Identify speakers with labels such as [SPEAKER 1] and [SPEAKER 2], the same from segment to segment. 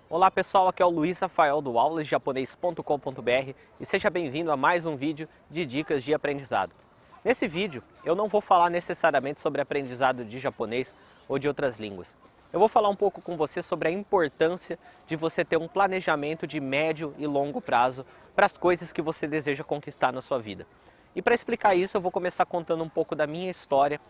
[SPEAKER 1] Olá pessoal, aqui é o Luiz Rafael do aulasdejaponês.com.br e seja bem-vindo a mais um vídeo de dicas de aprendizado. Nesse vídeo eu não vou falar necessariamente sobre aprendizado de japonês ou de outras línguas. Eu vou falar um pouco com você sobre a importância de você ter um planejamento de médio e longo prazo para as coisas que você deseja conquistar na sua vida. E para explicar isso eu vou começar contando um pouco da minha história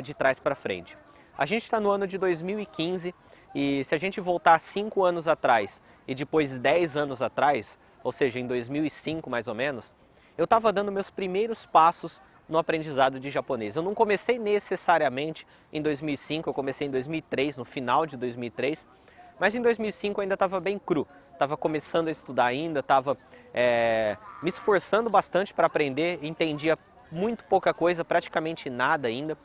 [SPEAKER 1] de trás para frente. A gente está no ano de 2015 e se a gente voltar 5 anos atrás e depois 10 anos atrás, ou seja, em 2005 mais ou menos, eu estava dando meus primeiros passos no aprendizado de japonês. Eu não comecei necessariamente em 2005, eu comecei em 2003, no final de 2003, mas em 2005 eu ainda estava bem cru, estava começando a estudar ainda, estava me esforçando bastante para aprender, entendia muito pouca coisa, praticamente nada ainda.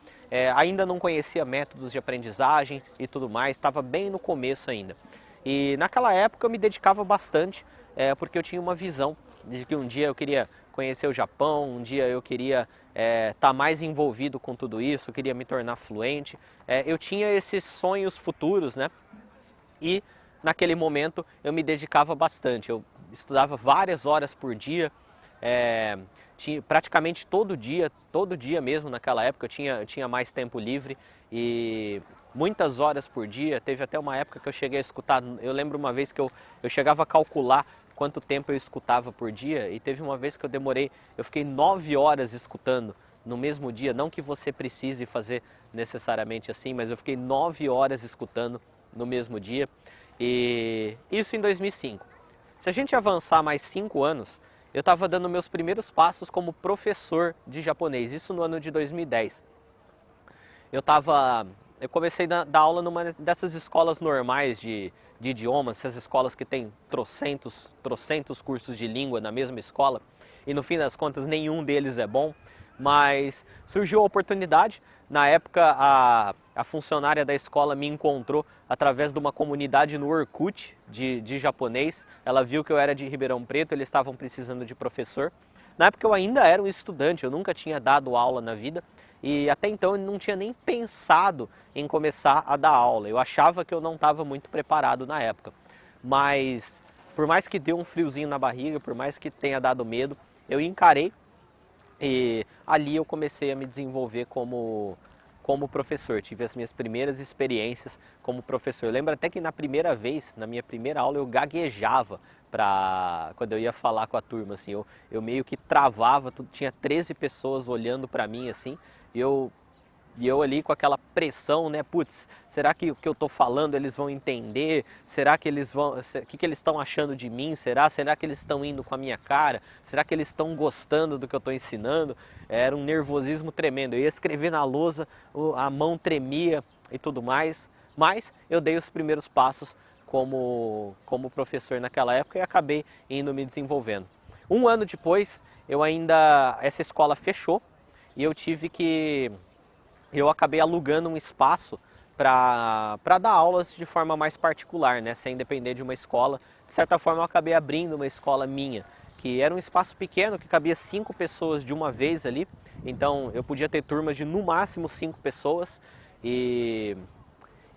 [SPEAKER 1] Ainda não conhecia métodos de aprendizagem e tudo mais, estava bem no começo ainda. E naquela época eu me dedicava bastante, porque eu tinha uma visão de que um dia eu queria conhecer o Japão, um dia eu queria estar mais envolvido com tudo isso, eu queria me tornar fluente. Eu tinha esses sonhos futuros, né? E naquele momento eu me dedicava bastante, eu estudava várias horas por dia, praticamente todo dia mesmo naquela época eu tinha mais tempo livre e muitas horas por dia. Teve até uma época que eu cheguei a escutar, eu lembro uma vez que eu chegava a calcular quanto tempo eu escutava por dia e teve uma vez que eu fiquei 9 horas escutando no mesmo dia, não que você precise fazer necessariamente assim, mas eu fiquei 9 horas escutando no mesmo dia e isso em 2005. Se a gente avançar mais 5 anos, eu estava dando meus primeiros passos como professor de japonês, isso no ano de 2010. Eu comecei a dar aula numa dessas escolas normais de idiomas, essas escolas que tem trocentos cursos de língua na mesma escola, e no fim das contas nenhum deles é bom, mas surgiu a oportunidade. Na época a funcionária da escola me encontrou através de uma comunidade no Orkut de japonês. Ela viu que eu era de Ribeirão Preto, eles estavam precisando de professor. Na época eu ainda era um estudante, eu nunca tinha dado aula na vida e até então eu não tinha nem pensado em começar a dar aula. Eu achava que eu não estava muito preparado na época, mas por mais que deu um friozinho na barriga, por mais que tenha dado medo, eu encarei. E ali eu comecei a me desenvolver como professor, tive as minhas primeiras experiências como professor. Eu lembro até que na primeira vez, na minha primeira aula, eu gaguejava quando eu ia falar com a turma, assim, eu meio que travava, tinha 13 pessoas olhando para mim, assim, e eu ali com aquela pressão, né? Putz, será que o que eu estou falando eles vão entender? Será que o que eles estão achando de mim? Será que eles estão indo com a minha cara? Será que eles estão gostando do que eu estou ensinando? Era um nervosismo tremendo. Eu ia escrever na lousa, a mão tremia e tudo mais. Mas eu dei os primeiros passos como professor naquela época e acabei indo me desenvolvendo. Um ano depois, essa escola fechou e eu acabei alugando um espaço para dar aulas de forma mais particular, né, sem depender de uma escola. De certa forma eu acabei abrindo uma escola minha, que era um espaço pequeno, que cabia 5 pessoas de uma vez ali, então eu podia ter turmas de no máximo 5 pessoas e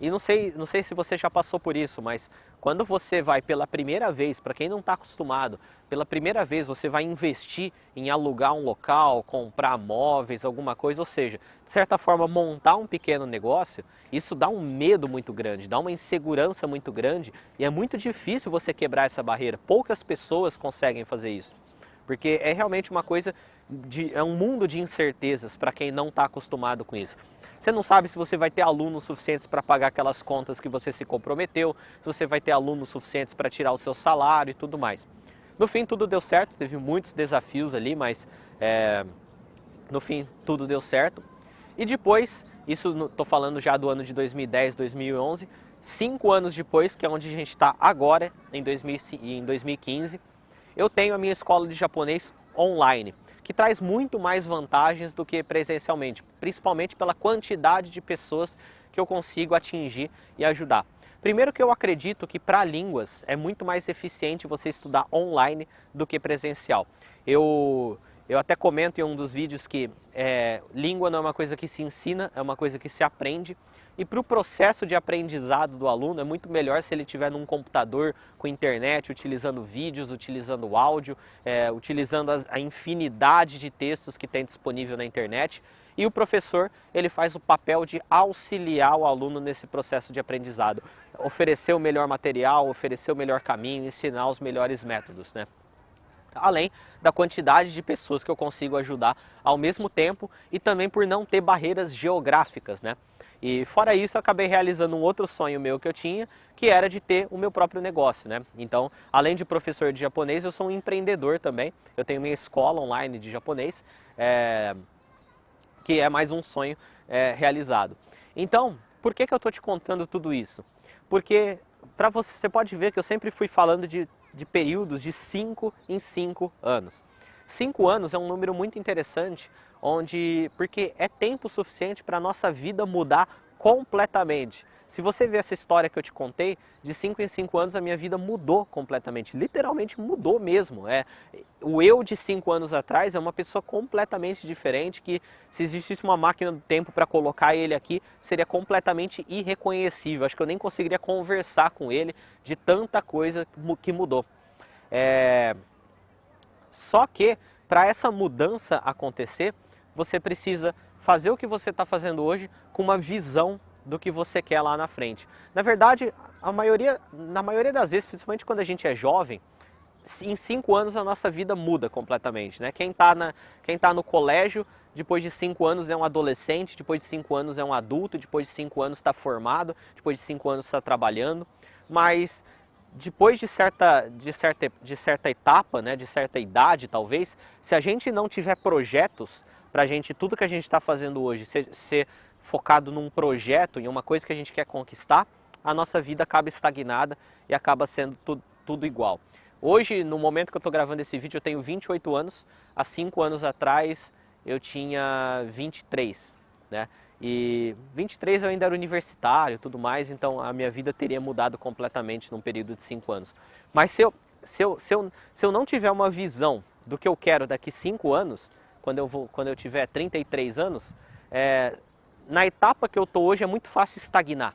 [SPEAKER 1] não sei se você já passou por isso, mas quando você vai pela primeira vez, para quem não está acostumado, pela primeira vez você vai investir em alugar um local, comprar móveis, alguma coisa, ou seja, de certa forma montar um pequeno negócio, isso dá um medo muito grande, dá uma insegurança muito grande e é muito difícil você quebrar essa barreira. Poucas pessoas conseguem fazer isso, porque é realmente uma coisa, é um mundo de incertezas para quem não está acostumado com isso. Você não sabe se você vai ter alunos suficientes para pagar aquelas contas que você se comprometeu, se você vai ter alunos suficientes para tirar o seu salário e tudo mais. No fim tudo deu certo, teve muitos desafios ali, mas no fim tudo deu certo. E depois, isso estou falando já do ano de 2010, 2011, 5 anos depois, que é onde a gente está agora, em 2015, eu tenho a minha escola de japonês online, que traz muito mais vantagens do que presencialmente, principalmente pela quantidade de pessoas que eu consigo atingir e ajudar. Primeiro que eu acredito que para línguas é muito mais eficiente você estudar online do que presencial. Eu até comento em um dos vídeos que língua não é uma coisa que se ensina, é uma coisa que se aprende. E para o processo de aprendizado do aluno é muito melhor se ele estiver num computador com internet, utilizando vídeos, utilizando áudio, utilizando a infinidade de textos que tem disponível na internet. E o professor, ele faz o papel de auxiliar o aluno nesse processo de aprendizado. Oferecer o melhor material, oferecer o melhor caminho, ensinar os melhores métodos, né? Além da quantidade de pessoas que eu consigo ajudar ao mesmo tempo e também por não ter barreiras geográficas, né? E fora isso, eu acabei realizando um outro sonho meu que eu tinha, que era de ter o meu próprio negócio, né? Então, além de professor de japonês, eu sou um empreendedor também. Eu tenho minha escola online de japonês, que é mais um sonho realizado. Então, por que eu estou te contando tudo isso? Porque você pode ver que eu sempre fui falando de períodos de 5 em 5 anos. 5 anos é um número muito interessante, porque é tempo suficiente para a nossa vida mudar completamente. Se você ver essa história que eu te contei, de 5 em 5 anos a minha vida mudou completamente, literalmente mudou mesmo. O eu de 5 anos atrás é uma pessoa completamente diferente, que se existisse uma máquina do tempo para colocar ele aqui, seria completamente irreconhecível. Acho que eu nem conseguiria conversar com ele de tanta coisa que mudou. Só que para essa mudança acontecer, você precisa fazer o que você está fazendo hoje com uma visão do que você quer lá na frente. Na verdade, na maioria das vezes, principalmente quando a gente é jovem, em 5 anos a nossa vida muda completamente, né? Quem tá no colégio, depois de 5 anos é um adolescente, depois de 5 anos é um adulto, depois de 5 anos está formado, depois de 5 anos está trabalhando, mas depois de certa etapa, né, de certa idade talvez, se a gente não tiver projetos para tudo que a gente está fazendo hoje ser focado num projeto, em uma coisa que a gente quer conquistar, a nossa vida acaba estagnada e acaba sendo tudo igual. Hoje, no momento que eu estou gravando esse vídeo, eu tenho 28 anos, há 5 anos atrás eu tinha 23, né? E 23 eu ainda era universitário e tudo mais, então a minha vida teria mudado completamente num período de 5 anos. Mas se eu não tiver uma visão do que eu quero daqui 5 anos, quando eu tiver 33 anos, na etapa que eu estou hoje é muito fácil estagnar.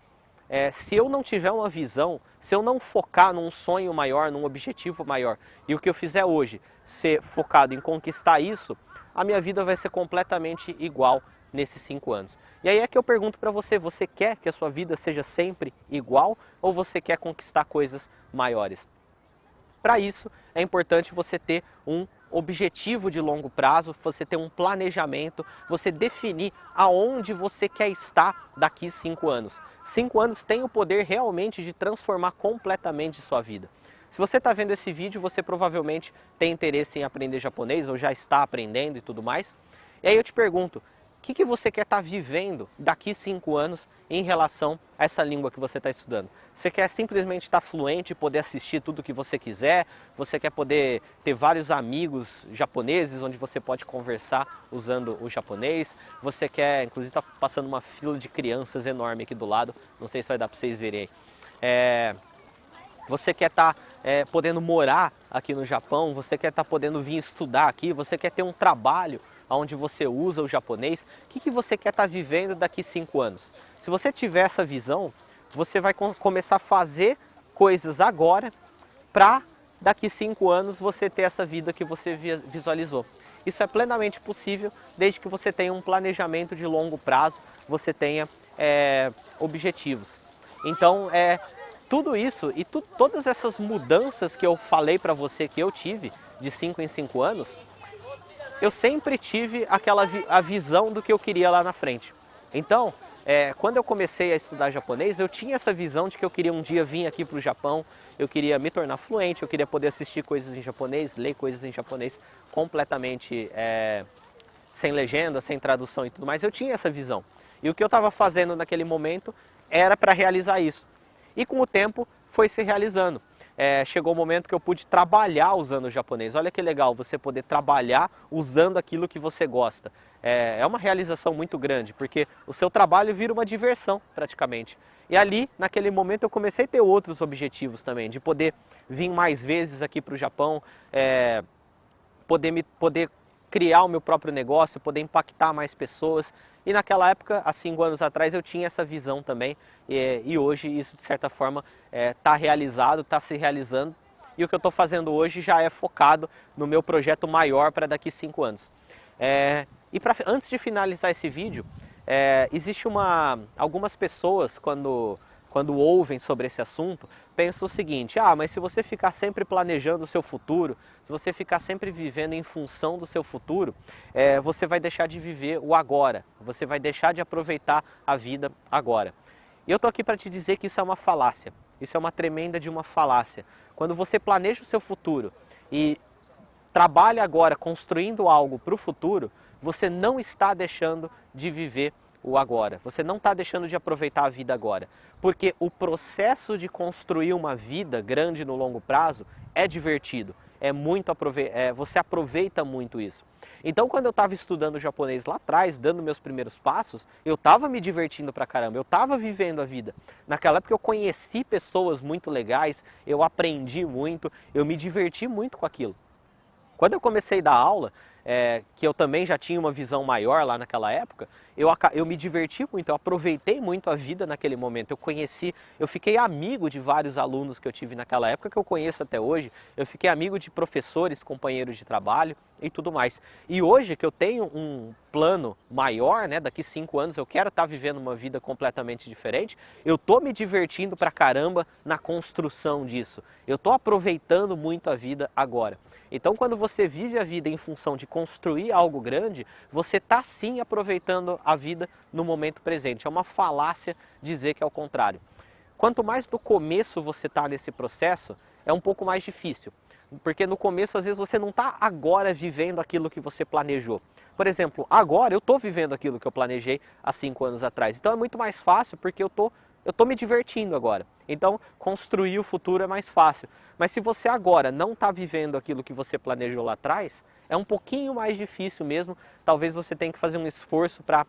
[SPEAKER 1] Se eu não tiver uma visão, se eu não focar num sonho maior, num objetivo maior, e o que eu fizer hoje ser focado em conquistar isso, a minha vida vai ser completamente igual nesses 5 anos. E aí é que eu pergunto para você, você quer que a sua vida seja sempre igual ou você quer conquistar coisas maiores? Para isso é importante você ter um objetivo de longo prazo, você ter um planejamento, você definir aonde você quer estar daqui 5 anos. 5 anos tem o poder realmente de transformar completamente sua vida. Se você está vendo esse vídeo, você provavelmente tem interesse em aprender japonês ou já está aprendendo e tudo mais. E aí eu te pergunto, o que você quer estar vivendo daqui 5 anos em relação a essa língua que você está estudando? Você quer simplesmente estar fluente e poder assistir tudo o que você quiser? Você quer poder ter vários amigos japoneses onde você pode conversar usando o japonês? Você quer, inclusive está passando uma fila de crianças enorme aqui do lado, não sei se vai dar para vocês verem aí. Você quer estar podendo morar aqui no Japão? Você quer estar podendo vir estudar aqui? Você quer ter um trabalho onde você usa o japonês? O que você quer estar vivendo daqui 5 anos? Se você tiver essa visão, você vai começar a fazer coisas agora para daqui 5 anos você ter essa vida que você visualizou. Isso é plenamente possível desde que você tenha um planejamento de longo prazo, você tenha objetivos. Então, tudo isso e todas essas mudanças que eu falei para você que eu tive de 5 em 5 anos, eu sempre tive a visão do que eu queria lá na frente. Então, quando eu comecei a estudar japonês, eu tinha essa visão de que eu queria um dia vir aqui para o Japão, eu queria me tornar fluente, eu queria poder assistir coisas em japonês, ler coisas em japonês completamente sem legenda, sem tradução e tudo mais. Eu tinha essa visão. E o que eu estava fazendo naquele momento era para realizar isso. E com o tempo foi se realizando. Chegou o momento que eu pude trabalhar usando o japonês. Olha que legal você poder trabalhar usando aquilo que você gosta. É uma realização muito grande, porque o seu trabalho vira uma diversão praticamente. E ali, naquele momento, eu comecei a ter outros objetivos também, de poder vir mais vezes aqui para o Japão, poder criar o meu próprio negócio, poder impactar mais pessoas. E naquela época, há 5 anos atrás, eu tinha essa visão também, e hoje isso de certa forma está realizado, está se realizando, e o que eu estou fazendo hoje já é focado no meu projeto maior para daqui 5 anos. Antes de finalizar esse vídeo, existe algumas pessoas quando ouvem sobre esse assunto, pensam o seguinte: mas se você ficar sempre planejando o seu futuro, se você ficar sempre vivendo em função do seu futuro, você vai deixar de viver o agora, você vai deixar de aproveitar a vida agora. E eu estou aqui para te dizer que isso é uma falácia, isso é uma tremenda de uma falácia. Quando você planeja o seu futuro e trabalha agora construindo algo para o futuro, você não está deixando de viver o agora. Você não está deixando de aproveitar a vida agora. Porque o processo de construir uma vida grande no longo prazo é divertido. Você aproveita muito isso. Então, quando eu estava estudando japonês lá atrás, dando meus primeiros passos, eu estava me divertindo pra caramba, eu estava vivendo a vida. Naquela época eu conheci pessoas muito legais, eu aprendi muito, eu me diverti muito com aquilo. Quando eu comecei a dar aula, que eu também já tinha uma visão maior lá naquela época, eu me diverti muito, eu aproveitei muito a vida naquele momento. Eu fiquei amigo de vários alunos que eu tive naquela época, que eu conheço até hoje. Eu fiquei amigo de professores, companheiros de trabalho e tudo mais. E hoje que eu tenho um plano maior, daqui 5 anos eu quero estar vivendo uma vida completamente diferente, eu estou me divertindo pra caramba na construção disso. Eu estou aproveitando muito a vida agora. Então, quando você vive a vida em função de construir algo grande, você está sim aproveitando a vida no momento presente. É uma falácia dizer que é o contrário. Quanto mais no começo você está nesse processo, é um pouco mais difícil. Porque no começo, às vezes, você não está agora vivendo aquilo que você planejou. Por exemplo, agora eu estou vivendo aquilo que eu planejei há 5 anos atrás. Então é muito mais fácil porque eu estou me divertindo agora. Então, construir o futuro é mais fácil. Mas se você agora não está vivendo aquilo que você planejou lá atrás, é um pouquinho mais difícil mesmo. Talvez você tenha que fazer um esforço para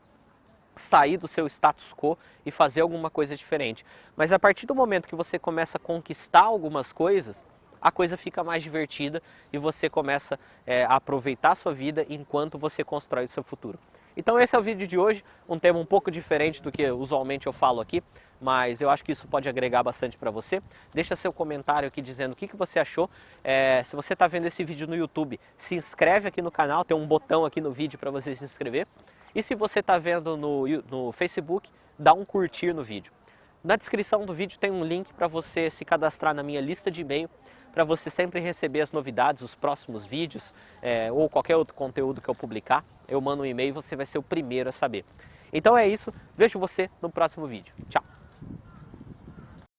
[SPEAKER 1] sair do seu status quo e fazer alguma coisa diferente. Mas a partir do momento que você começa a conquistar algumas coisas, a coisa fica mais divertida e você começa a aproveitar a sua vida enquanto você constrói o seu futuro. Então esse é o vídeo de hoje, um tema um pouco diferente do que usualmente eu falo aqui, mas eu acho que isso pode agregar bastante para você. Deixa seu comentário aqui dizendo o que você achou. Se você está vendo esse vídeo no YouTube, se inscreve aqui no canal, tem um botão aqui no vídeo para você se inscrever. E se você está vendo no Facebook, dá um curtir no vídeo. Na descrição do vídeo tem um link para você se cadastrar na minha lista de e-mail, para você sempre receber as novidades, os próximos vídeos ou qualquer outro conteúdo que eu publicar. Eu mando um e-mail e você vai ser o primeiro a saber. Então é isso, vejo você no próximo vídeo. Tchau!